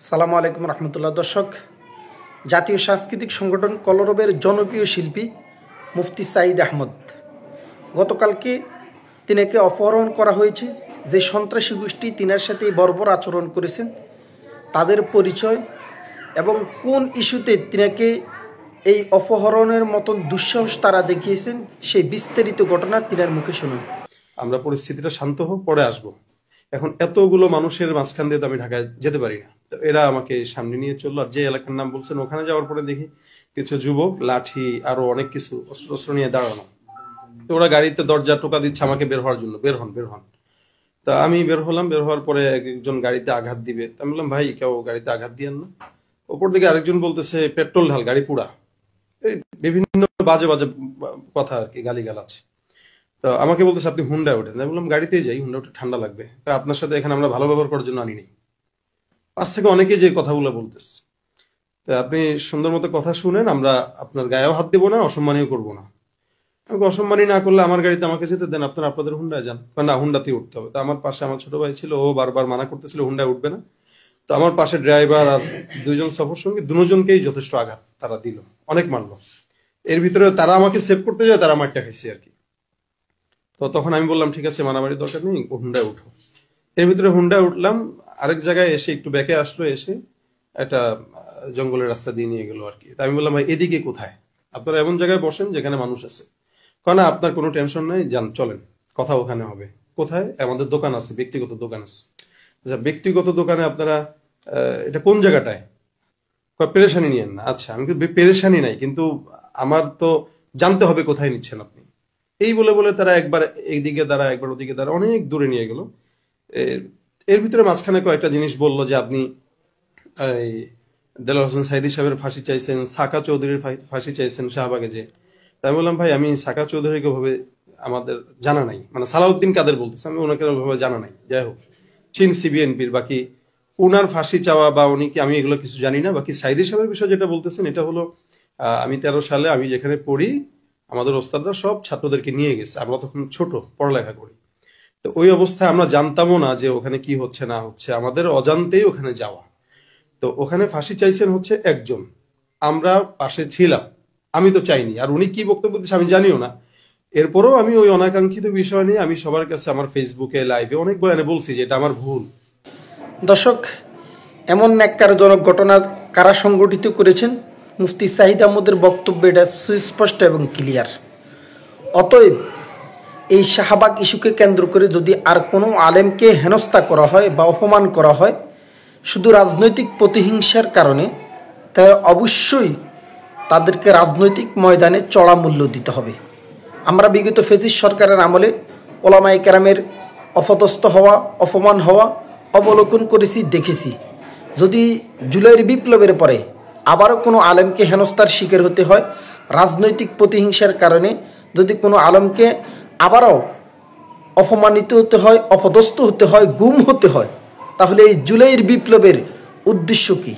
সালামু আলাইকুম রহমতুল্লাহ। দর্শক, জাতীয় সাংস্কৃতিক সংগঠন কলরবের জনপ্রিয় শিল্পী মুফতি সাঈদ আহমদ, গতকালকে তিনাকে অপহরণ করা হয়েছে। যে সন্ত্রাসী গোষ্ঠী তিনার সাথে বর্বর আচরণ করেছেন তাদের পরিচয় এবং কোন ইস্যুতে তিনাকে এই অপহরণের মতন দুঃসাহস তারা দেখিয়েছেন সেই বিস্তারিত ঘটনা তিনার মুখে শুনুন। আমরা পরিস্থিতিটা শান্ত হোক, পরে আসবো। এখন এতগুলো মানুষের মাঝখান দিয়ে তো আমি ঢাকায় যেতে পারি না। তো এরা আমাকে সামনে নিয়ে চললো, আর যে এলাকার নাম বলছেন ওখানে যাওয়ার পরে দেখি কিছু যুবক লাঠি আরো অনেক কিছু অস্ত্র নিয়ে দাঁড়ানো। তো ওরা গাড়িতে দরজা টোকা দিচ্ছে আমাকে বের হওয়ার জন্য, বের হন। তা আমি বের হলাম। বের হওয়ার পরে একজন গাড়িতে আঘাত দিবে। আমি বললাম, ভাই কেউ গাড়িতে আঘাত দিয়েন না। ওপর দিকে আরেকজন বলতেছে পেট্রোল ঢাল, গাড়ি পুরা। এই বিভিন্ন বাজে কথা আর কি, গালিগালাজ। তো আমাকে বলতেছে আপনি হুন্ডায় ওঠেন। আমি বললাম গাড়িতেই যাই, হুন্ডা উঠে ঠান্ডা লাগবে, আপনার সাথে এখানে আমরা ভালো ব্যবহার করার জন্য আনিনি। পাশ থেকে অনেকে যে কথাগুলো বলতেছে, আপনি সুন্দর মতো কথা শুনেন, আমরা আপনার গায়েও হাত দেবো না, অসম্মানীয় করবো না। আমাকে অসম্মানী না করলে আমার গাড়িতে আমাকে যেতে দেন, আপনাদের হুন্ডায় যান। না, হুন্ডাতেই উঠতে হবে। তো আমার পাশে আমার ছোট ভাই ছিল, ও বারবার মানা করতেছিল হুন্ডায় উঠবে না। তো আমার পাশে ড্রাইভার আর দুইজন সফর সঙ্গী, দুজনকেই যথেষ্ট আঘাত তারা দিল, অনেক মারলো। এর ভিতরে তারা আমাকে সেভ করতে যায়, তারা মারটা খাইছে আর কি। তো তখন আমি বললাম ঠিক আছে, মারামারির দরকার নেই, হুন্ডায় উঠো। এর ভিতরে হুন্ডায় উঠলাম। আরেক জায়গায় এসে একটু ব্যাকে আসলো, এসে একটা জঙ্গলের রাস্তা দিয়ে নিয়ে গেল আর কি। আমি বললাম ভাই এদিকে কোথায়, আপনারা এমন জায়গায় বসেন যেখানে মানুষ আছে। কারণ আপনার কোনো টেনশন নাই, যান চলেন, কথা ওখানে হবে। কোথায়? আমাদের দোকান আছে, ব্যক্তিগত দোকান আছে। আচ্ছা, ব্যক্তিগত দোকানে আপনারা এটা কোন জায়গাটায়? পেরেশানি নিয়েন না। আচ্ছা, আমি পেরেশানি নাই, কিন্তু আমার তো জানতে হবে কোথায় নিচ্ছেন আপনি। এই বলে বলে তারা একবার এইদিকে দাঁড়া, একবার ওদিকে দাঁড়া, অনেক দূরে নিয়ে গেল। এর ভিতরে মাঝখানে কয়েকটা জিনিস বললো যে আপনি এই দেলোয়ার হোসেন সাঈদী সাহেবের ফাঁসি চাইছেন, সাকা চৌধুরীর ফাঁসি চাইছেন শাহবাগে যে। তাই বললাম ভাই আমি সাকা চৌধুরীকে ভাবে আমাদের জানা নাই, মানে সালাউদ্দিন কাদের বলতেছে, আমি ওনাকে ভাবে জানা নাই। যাই হোক, চিনছি বিএনপির, বাকি উনার ফাঁসি চাওয়া বা উনি কি, আমি এগুলো কিছু জানি না। বাকি সাঈদী সাহেবের বিষয় যেটা বলতেছেন, এটা হলো আমি 13 সালে আমি যেখানে পড়ি, আমাদের ওস্তাদরা সব ছাত্রদেরকে নিয়ে গেছে, আমরা তখন ছোট, পড়ালেখা করি। তো ওই অবস্থায় আমরা জানতামও না যে ওখানে কি হচ্ছে না হচ্ছে, আমাদের অজান্তেই ওখানে যাওয়া। তো ওখানে ফাঁসি চাইছেন হচ্ছে একজন, আমরা পাশে ছিলাম, আমি তো চাইনি। আর উনি কি বক্তব্য দিচ্ছে আমি জানিও না। এরপরেও আমি ওই অনাকাঙ্ক্ষিত বিষয় নিয়ে আমি সবার কাছে আমার ফেসবুকে, লাইভে অনেক বয়ানে বলছি যে এটা আমার ভুল। দর্শক, এমন ন্যাক্কারজনক ঘটনা কারা সংগঠিত করেছেন? মুফতি সাঈদ আহমদের বক্তব্য এটা সুস্পষ্ট এবং ক্লিয়ার। অতএব এই শাহবাগ ইস্যুকে কেন্দ্র করে যদি আর কোনো আলেমকে হেনস্থা করা হয় বা অপমান করা হয় শুধু রাজনৈতিক প্রতিহিংসার কারণে, তাই অবশ্যই তাদেরকে রাজনৈতিক ময়দানে চড়া মূল্য দিতে হবে। আমরা বিগত ফেসিস্ট সরকারের আমলে ওলামায়ে কেরামের অপদস্থ হওয়া, অপমান হওয়া অবলোকন করেছি, দেখেছি। যদি জুলাইয়ের বিপ্লবের পরে আবারও কোনো আলেমকে হেনস্থার শিকার হতে হয় রাজনৈতিক প্রতিহিংসার কারণে, যদি কোনো আলেমকে আবারও অপমানিত হতে হয়, অপদস্থ হতে হয়, গুম হতে হয়, তাহলে এই জুলাইয়ের বিপ্লবের উদ্দেশ্য কী?